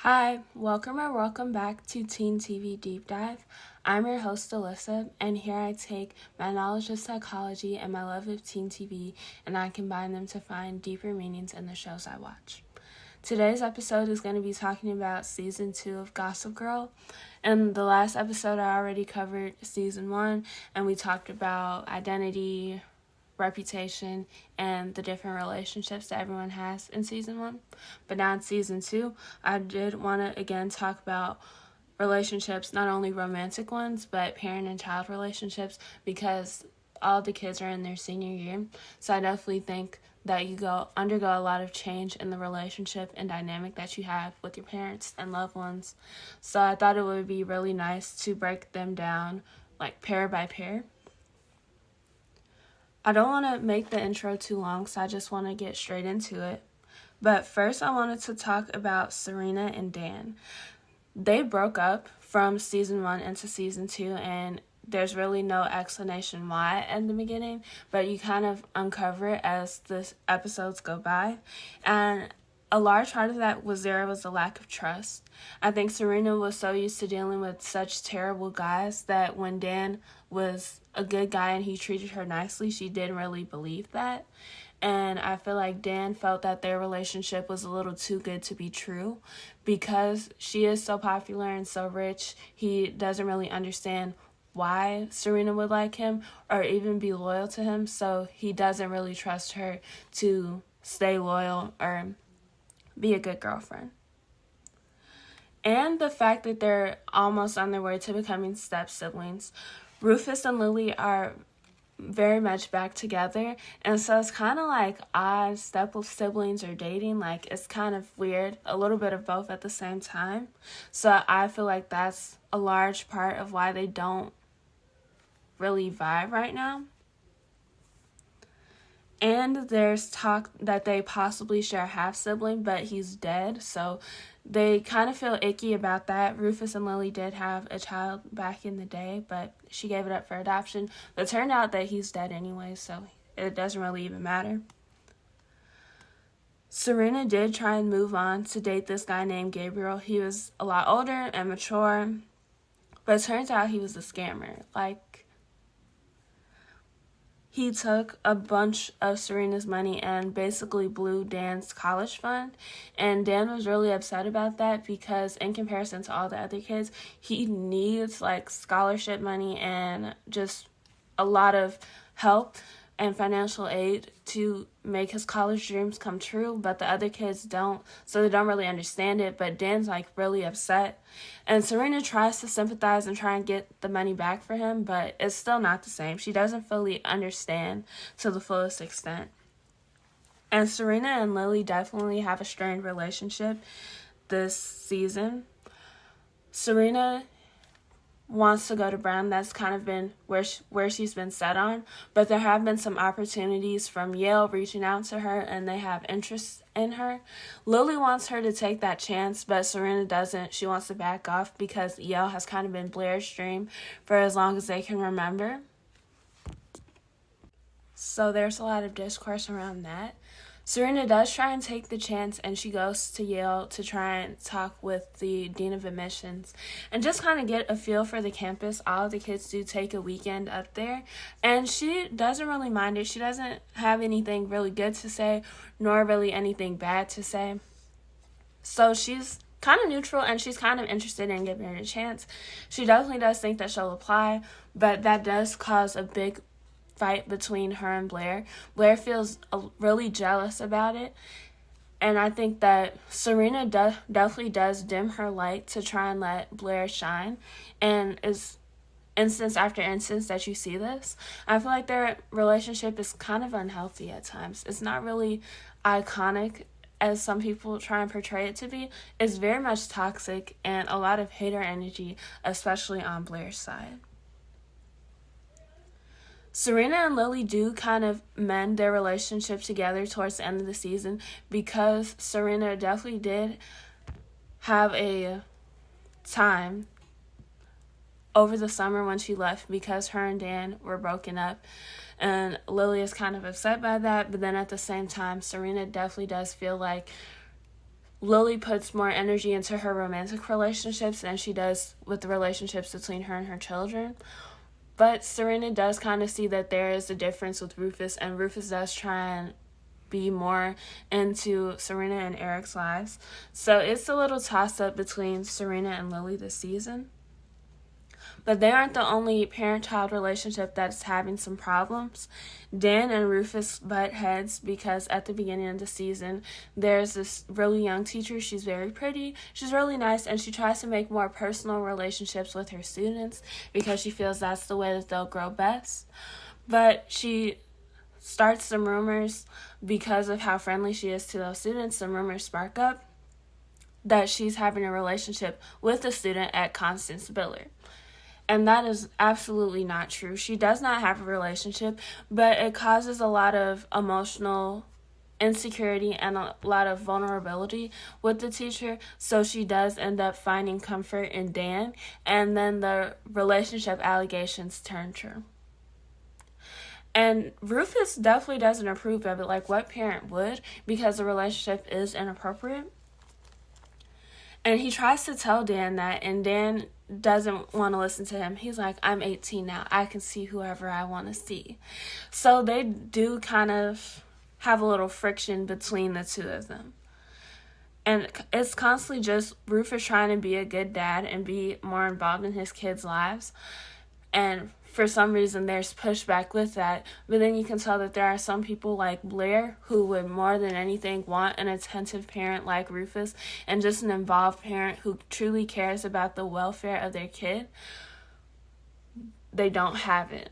Hi, welcome back to Teen TV Deep Dive. I'm your host Alyssa, and here I take my knowledge of psychology and my love of teen TV, and I combine them to find deeper meanings in the shows I watch. Today's episode is going to be talking about Season 2 of Gossip Girl. In the last episode, I already covered Season 1, and we talked about identity, reputation, and the different relationships that everyone has in Season 1. But now in Season 2, I did want to again talk about relationships, not only romantic ones, but parent and child relationships, because all the kids are in their senior year. So I definitely think that you undergo a lot of change in the relationship and dynamic that you have with your parents and loved ones. So I thought it would be really nice to break them down like pair by pair. I don't want to make the intro too long, so I just want to get straight into it. But first, I wanted to talk about Serena and Dan. They broke up from Season 1 into Season 2, and there's really no explanation why in the beginning, but you kind of uncover it as the episodes go by. And a large part of that was the lack of trust. I think Serena was so used to dealing with such terrible guys that when Dan was a good guy and he treated her nicely, she didn't really believe that. And I feel like Dan felt that their relationship was a little too good to be true because she is so popular and so rich. He doesn't really understand why Serena would like him or even be loyal to him, so he doesn't really trust her to stay loyal or be a good girlfriend. And the fact that they're almost on their way to becoming step-siblings. Rufus and Lily are very much back together, and so it's kind of like odd step-siblings are dating. Like, it's kind of weird, a little bit of both at the same time. So I feel like that's a large part of why they don't really vibe right now. And there's talk that they possibly share a half-sibling, but he's dead, so they kind of feel icky about that. Rufus and Lily did have a child back in the day, but she gave it up for adoption. But it turned out that he's dead anyway, so it doesn't really even matter. Serena did try and move on to date this guy named Gabriel. He was a lot older and mature, but it turns out he was a scammer. He took a bunch of Serena's money and basically blew Dan's college fund. And Dan was really upset about that because in comparison to all the other kids, he needs scholarship money and just a lot of help and financial aid to make his college dreams come true, but the other kids don't, so they don't really understand it, but Dan's really upset. And Serena tries to sympathize and try and get the money back for him, but it's still not the same. She doesn't fully understand to the fullest extent. And Serena and Lily definitely have a strained relationship this season. Serena wants to go to Brown. That's kind of been where she's been set on, but there have been some opportunities from Yale reaching out to her and they have interest in her. Lily wants her to take that chance, but Serena doesn't. She wants to back off because Yale has kind of been Blair's dream for as long as they can remember. So there's a lot of discourse around that. Serena does try and take the chance, and she goes to Yale to try and talk with the Dean of Admissions and just kind of get a feel for the campus. All of the kids do take a weekend up there, and she doesn't really mind it. She doesn't have anything really good to say, nor really anything bad to say. So she's kind of neutral, and she's kind of interested in giving her a chance. She definitely does think that she'll apply, but that does cause a big fight between her and Blair. Blair feels really jealous about it, and I think that Serena definitely does dim her light to try and let Blair shine, and is instance after instance that you see this. I feel like their relationship is kind of unhealthy at times. It's not really iconic as some people try and portray it to be. It's very much toxic and a lot of hater energy, especially on Blair's side. Serena and Lily do kind of mend their relationship together towards the end of the season because Serena definitely did have a time over the summer when she left because her and Dan were broken up. And Lily is kind of upset by that, but then at the same time, Serena definitely does feel like Lily puts more energy into her romantic relationships than she does with the relationships between her and her children. But Serena does kind of see that there is a difference with Rufus, and Rufus does try and be more into Serena and Eric's lives. So it's a little toss-up between Serena and Lily this season. But they aren't the only parent-child relationship that's having some problems. Dan and Rufus butt heads because at the beginning of the season, there's this really young teacher. She's very pretty, she's really nice, and she tries to make more personal relationships with her students because she feels that's the way that they'll grow best. But she starts some rumors because of how friendly she is to those students. Some rumors spark up that she's having a relationship with a student at Constance Billard. And that is absolutely not true. She does not have a relationship, but it causes a lot of emotional insecurity and a lot of vulnerability with the teacher. So she does end up finding comfort in Dan, and then the relationship allegations turn true. And Rufus definitely doesn't approve of it, like what parent would, because the relationship is inappropriate. And he tries to tell Dan that, and Dan doesn't want to listen to him. He's like, I'm 18 now. I can see whoever I want to see. So they do kind of have a little friction between the two of them. And it's constantly just Rufus trying to be a good dad and be more involved in his kids' lives. And for some reason, there's pushback with that. But then you can tell that there are some people like Blair who would more than anything want an attentive parent like Rufus and just an involved parent who truly cares about the welfare of their kid. They don't have it.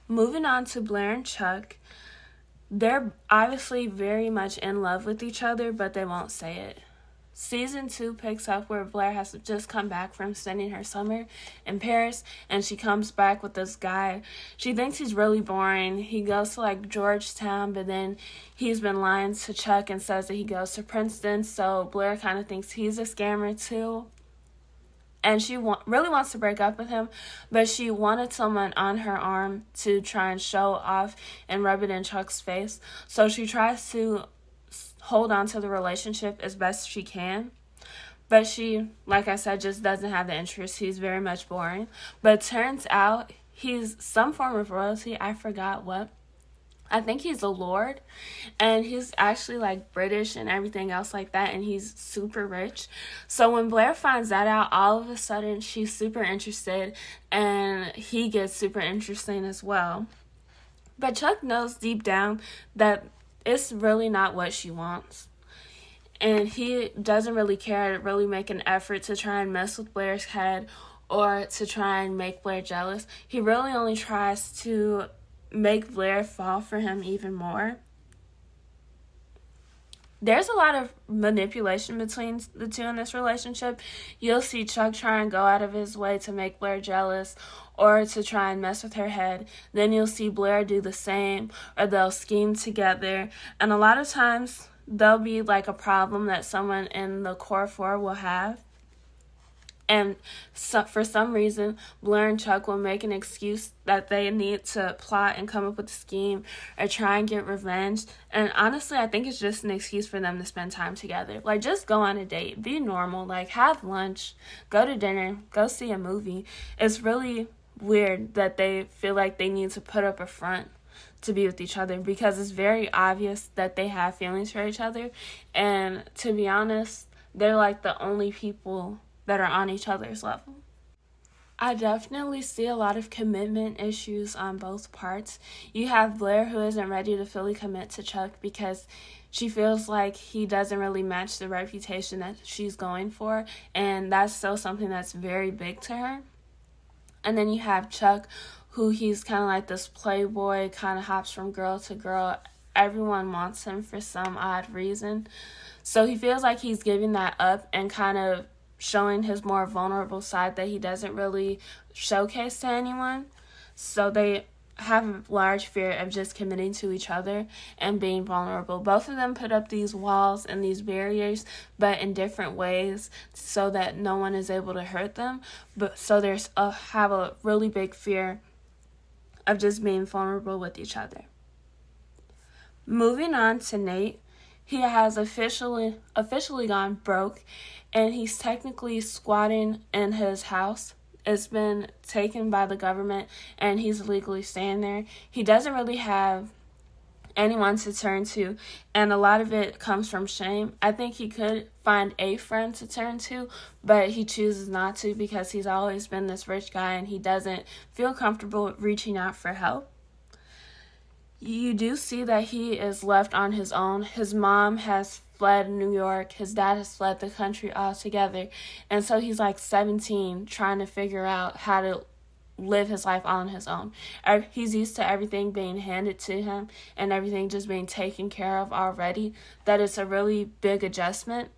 Moving on to Blair and Chuck. They're obviously very much in love with each other, but they won't say it. Season 2 picks up where Blair has just come back from spending her summer in Paris, and she comes back with this guy. She thinks he's really boring. He goes to like Georgetown, but then he's been lying to Chuck and says that he goes to Princeton, so Blair kind of thinks he's a scammer too. And she really wants to break up with him, but she wanted someone on her arm to try and show off and rub it in Chuck's face. So she tries to hold on to the relationship as best she can. But she, like I said, just doesn't have the interest. He's very much boring. But it turns out he's some form of royalty. I forgot what. I think he's a lord. And he's actually like British and everything else like that. And he's super rich. So when Blair finds that out, all of a sudden she's super interested. And he gets super interesting as well. But Chuck knows deep down that it's really not what she wants. And he doesn't really care to really make an effort to try and mess with Blair's head or to try and make Blair jealous. He really only tries to make Blair fall for him even more. There's a lot of manipulation between the two in this relationship. You'll see Chuck try and go out of his way to make Blair jealous or to try and mess with her head. Then you'll see Blair do the same, or they'll scheme together. And a lot of times, there'll be like a problem that someone in the core four will have. And so, for some reason, Blair and Chuck will make an excuse that they need to plot and come up with a scheme or try and get revenge. And honestly, I think it's just an excuse for them to spend time together. Like, just go on a date. Be normal. Like, have lunch. Go to dinner. Go see a movie. It's really weird that they feel like they need to put up a front to be with each other because it's very obvious that they have feelings for each other. And to be honest, they're like the only people that are on each other's level. I definitely see a lot of commitment issues on both parts. You have Blair who isn't ready to fully commit to Chuck because she feels like he doesn't really match the reputation that she's going for, and that's still something that's very big to her. And then you have Chuck, who he's kind of like this playboy, kind of hops from girl to girl. Everyone wants him for some odd reason. So he feels like he's giving that up and kind of showing his more vulnerable side that he doesn't really showcase to anyone. So they have a large fear of just committing to each other and being vulnerable. Both of them put up these walls and these barriers, but in different ways so that no one is able to hurt them. But so there's have a really big fear of just being vulnerable with each other. Moving on to Nate. he has officially gone broke, and he's technically squatting in his house. It's been taken by the government, and he's legally staying there. He doesn't really have anyone to turn to, and a lot of it comes from shame. I think he could find a friend to turn to, but he chooses not to because he's always been this rich guy and he doesn't feel comfortable reaching out for help. You do see that he is left on his own. His mom has fled New York. His dad has fled the country altogether. And so he's like 17 trying to figure out how to live his life on his own. He's used to everything being handed to him and everything just being taken care of already, that it's a really big adjustment.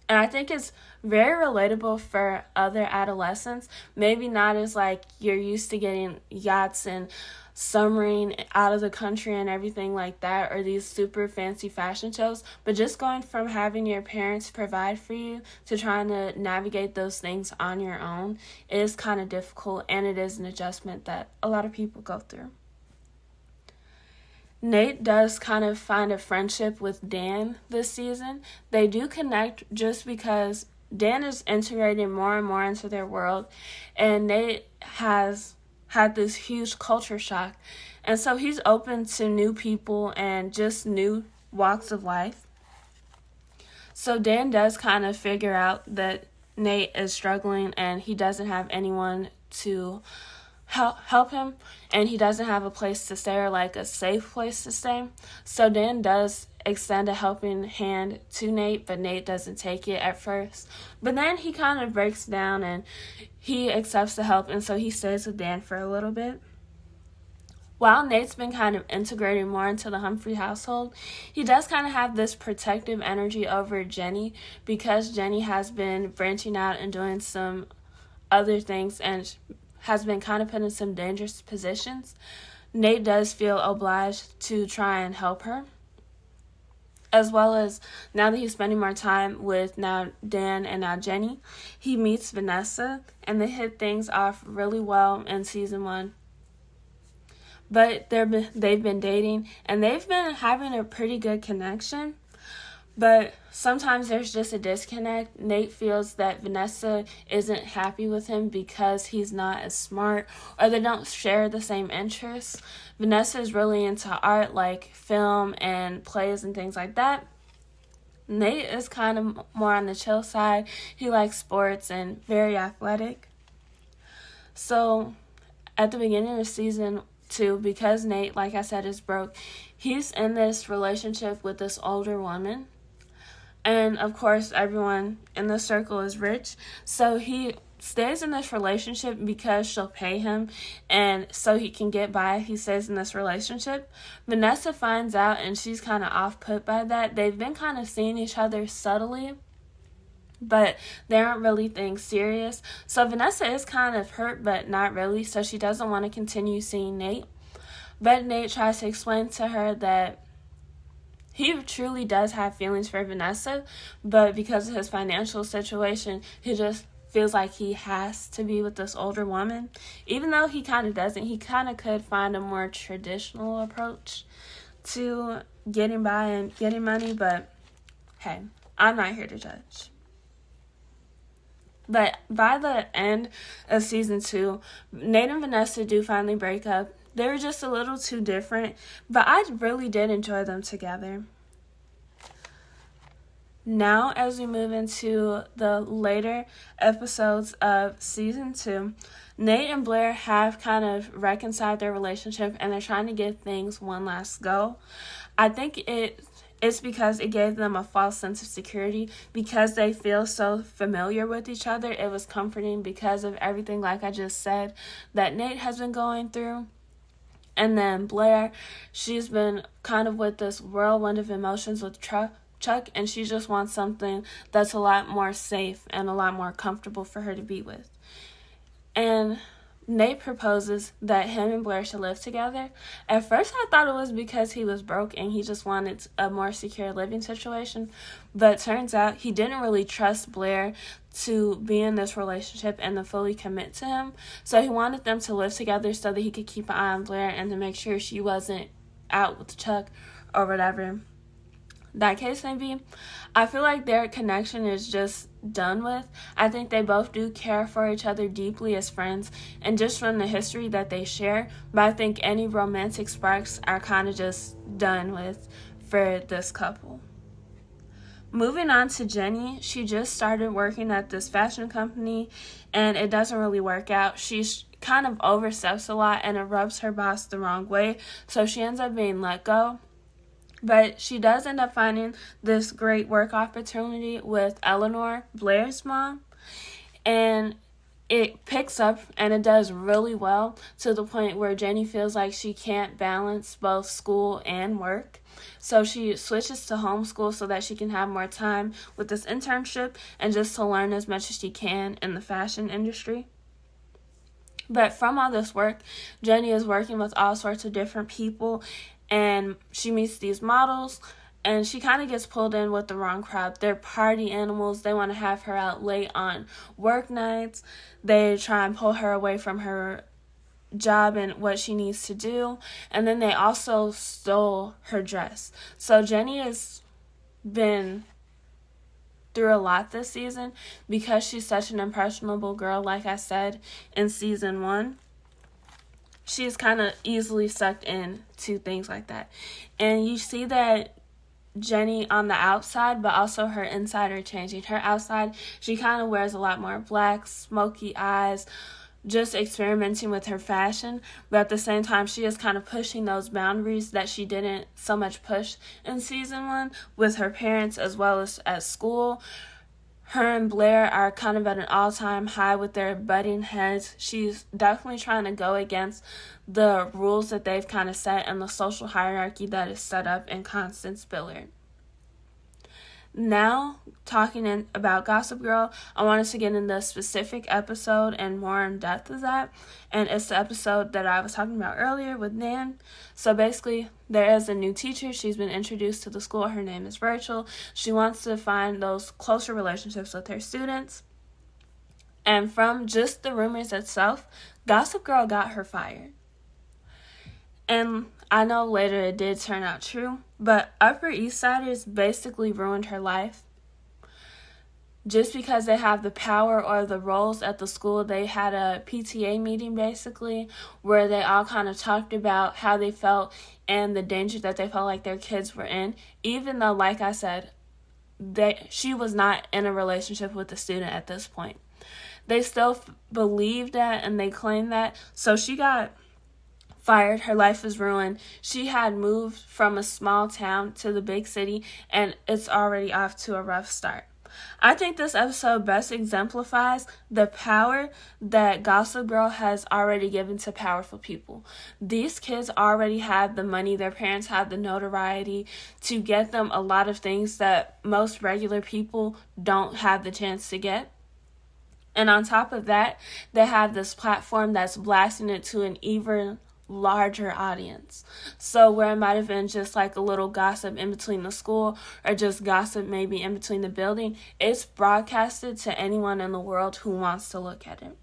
And I think it's very relatable for other adolescents. Maybe not as like you're used to getting yachts and summering out of the country and everything like that, or these super fancy fashion shows, but just going from having your parents provide for you to trying to navigate those things on your own is kind of difficult, and it is an adjustment that a lot of people go through. Nate does kind of find a friendship with Dan this season. They do connect just because Dan is integrating more and more into their world, and Nate has had this huge culture shock. And so he's open to new people and just new walks of life. So Dan does kind of figure out that Nate is struggling and he doesn't have anyone to help him, and he doesn't have a place to stay or like a safe place to stay. So Dan does extend a helping hand to Nate, but Nate doesn't take it at first. But then he kind of breaks down and he accepts the help, and so he stays with Dan for a little bit. While Nate's been kind of integrating more into the Humphrey household, he does kind of have this protective energy over Jenny because Jenny has been branching out and doing some other things and has been kind of put in some dangerous positions. Nate does feel obliged to try and help her, as well as now that he's spending more time with now Dan and now Jenny, he meets Vanessa, and they hit things off really well in season 1. But they've been dating, and they've been having a pretty good connection. But sometimes there's just a disconnect. Nate feels that Vanessa isn't happy with him because he's not as smart, or they don't share the same interests. Vanessa is really into art, like film and plays and things like that. Nate is kind of more on the chill side. He likes sports and very athletic. So at the beginning of season 2, because Nate, like I said, is broke, he's in this relationship with this older woman. And, of course, everyone in the circle is rich. So he stays in this relationship because she'll pay him. And so he can get by, he stays in this relationship. Vanessa finds out, and she's kind of off-put by that. They've been kind of seeing each other subtly, but they aren't really things serious. So Vanessa is kind of hurt, but not really. So she doesn't want to continue seeing Nate. But Nate tries to explain to her that he truly does have feelings for Vanessa, but because of his financial situation, he just feels like he has to be with this older woman. Even though he kind of doesn't, he kind of could find a more traditional approach to getting by and getting money, but hey, I'm not here to judge. But by the end of season 2, Nate and Vanessa do finally break up. They were just a little too different, but I really did enjoy them together. Now, as we move into the later episodes of season 2, Nate and Blair have kind of reconciled their relationship, and they're trying to give things one last go. I think it's because it gave them a false sense of security because they feel so familiar with each other. It was comforting because of everything, like I just said, that Nate has been going through. And then Blair, she's been kind of with this whirlwind of emotions with Chuck, and she just wants something that's a lot more safe and a lot more comfortable for her to be with. And Nate proposes that him and Blair should live together. At first, I thought it was because he was broke and he just wanted a more secure living situation. But it turns out he didn't really trust Blair to be in this relationship and to fully commit to him. So he wanted them to live together so that he could keep an eye on Blair and to make sure she wasn't out with Chuck or whatever. that case may be, I feel like their connection is just done with. I think they both do care for each other deeply as friends and just from the history that they share, but I think any romantic sparks are kind of just done with for this couple. Moving on to Jenny, she just started working at this fashion company and it doesn't really work out. She's kind of oversteps a lot and it rubs her boss the wrong way, so she ends up being let go. But she does end up finding this great work opportunity with Eleanor, Blair's mom, and it picks up and it does really well to the point where Jenny feels like she can't balance both school and work. So she switches to homeschool so that she can have more time with this internship and just to learn as much as she can in the fashion industry. But from all this work, Jenny is working with all sorts of different people and she meets these models and she kind of gets pulled in with the wrong crowd. They're party animals. They want to have her out late on work nights. They try and pull her away from her job and what she needs to do. And then they also stole her dress. So Jenny has been through a lot this season because she's such an impressionable girl, like I said in season 1. She's kind of easily sucked in to things like that. And you see that Jenny on the outside, but also her inside are changing. Her outside, she kind of wears a lot more black, smoky eyes, just experimenting with her fashion. But at the same time, she is kind of pushing those boundaries that she didn't so much push in season 1 with her parents as well as at school. Her and Blair are kind of at an all-time high with their butting heads. She's definitely trying to go against the rules that they've kind of set and the social hierarchy that is set up in Constance Billard. Now, talking about Gossip Girl, I want us to get into a specific episode and more in depth of that. And it's the episode that I was talking about earlier with Nan. So basically, there is a new teacher. She's been introduced to the school. Her name is Rachel. She wants to find those closer relationships with her students. And from just the rumors itself, Gossip Girl got her fired. And I know later it did turn out true, but Upper East Siders basically ruined her life. Just because they have the power or the roles at the school, they had a PTA meeting basically where they all kind of talked about how they felt and the danger that they felt like their kids were in, even though, like I said, she was not in a relationship with the student at this point. They still believed that and they claimed that, so she got fired. Her life was ruined. She had moved from a small town to the big city and it's already off to a rough start. I think this episode best exemplifies the power that Gossip Girl has already given to powerful people. These kids already have the money, their parents have the notoriety to get them a lot of things that most regular people don't have the chance to get. And on top of that, they have this platform that's blasting it to an even larger audience. So where it might have been just like a little gossip in between the school or just gossip maybe in between the building, it's broadcasted to anyone in the world who wants to look at it.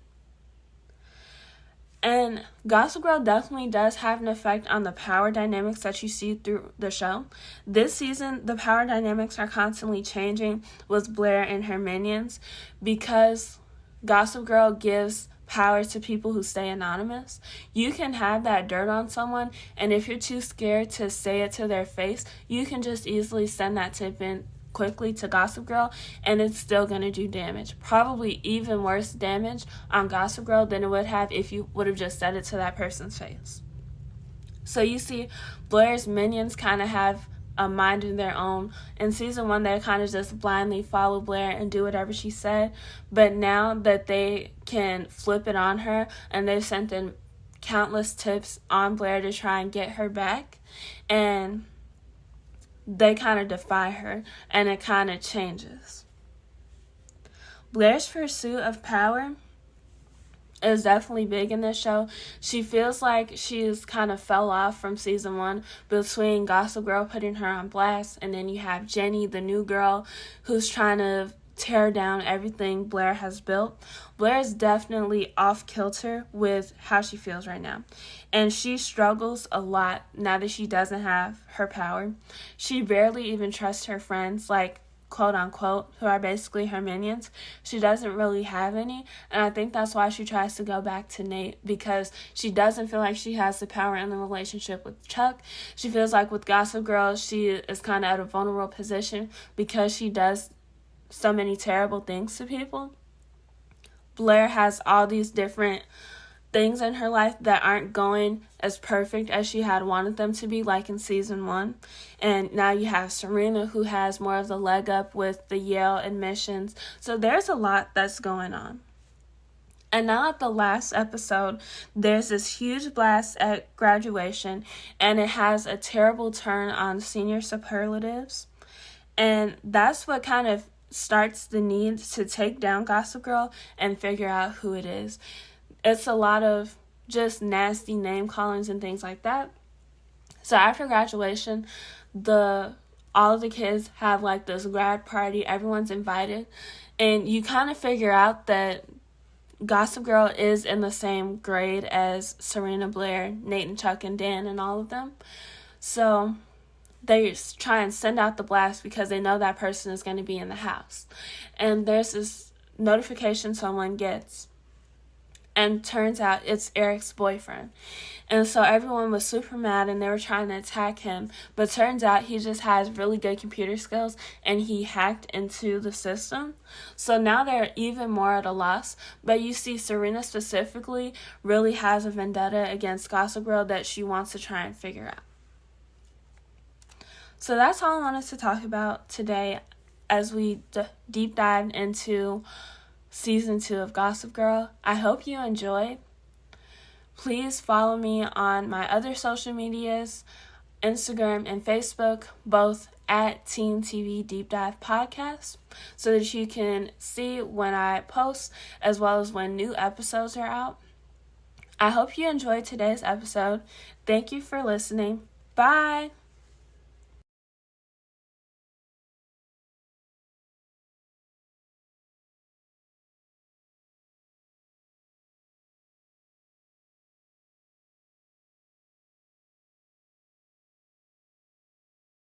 And Gossip Girl definitely does have an effect on the power dynamics that you see through the show. This season, the power dynamics are constantly changing with Blair and her minions because Gossip Girl gives power to people who stay anonymous. You can have that dirt on someone, and if you're too scared to say it to their face, you can just easily send that tip in quickly to Gossip Girl, and it's still going to do damage. Probably even worse damage on Gossip Girl than it would have if you would have just said it to that person's face. So you see, Blair's minions kind of have a mind of their own. In season 1, they kind of just blindly follow Blair and do whatever she said. But now that they can flip it on her and they've sent in countless tips on Blair to try and get her back, and they kind of defy her and it kind of changes. Blair's pursuit of power is definitely big in this show. She feels like she's kind of fell off from season 1 between Gossip Girl putting her on blast, and then you have Jenny, the new girl, who's trying to tear down everything Blair has built. Blair is definitely off kilter with how she feels right now. And she struggles a lot now that she doesn't have her power. She barely even trusts her friends, like, quote unquote, who are basically her minions. She doesn't really have any, and I think that's why she tries to go back to Nate, because she doesn't feel like she has the power in the relationship with Chuck. She feels like with Gossip Girl, she is kind of at a vulnerable position because she does so many terrible things to people. Blair has all these different things in her life that aren't going as perfect as she had wanted them to be, like in season 1. And now you have Serena, who has more of the leg up with the Yale admissions. So there's a lot that's going on. And now at the last episode, there's this huge blast at graduation, and it has a terrible turn on senior superlatives. And that's what kind of starts the need to take down Gossip Girl and figure out who it is. It's a lot of just nasty name callings and things like that. So after graduation, all of the kids have like this grad party. Everyone's invited. And you kind of figure out that Gossip Girl is in the same grade as Serena, Blair, Nate, and Chuck, and Dan, and all of them. So they try and send out the blast because they know that person is going to be in the house. And there's this notification someone gets. And turns out it's Eric's boyfriend. And so everyone was super mad and they were trying to attack him. But turns out he just has really good computer skills and he hacked into the system. So now they're even more at a loss. But you see Serena specifically really has a vendetta against Gossip Girl that she wants to try and figure out. So that's all I wanted to talk about today as we deep dive into Season 2 of Gossip Girl. I hope you enjoyed. Please follow me on my other social medias, Instagram and Facebook, both at teentvdeepdive podcast, so that you can see when I post as well as when new episodes are out. I hope you enjoyed today's episode. Thank you for listening. Bye!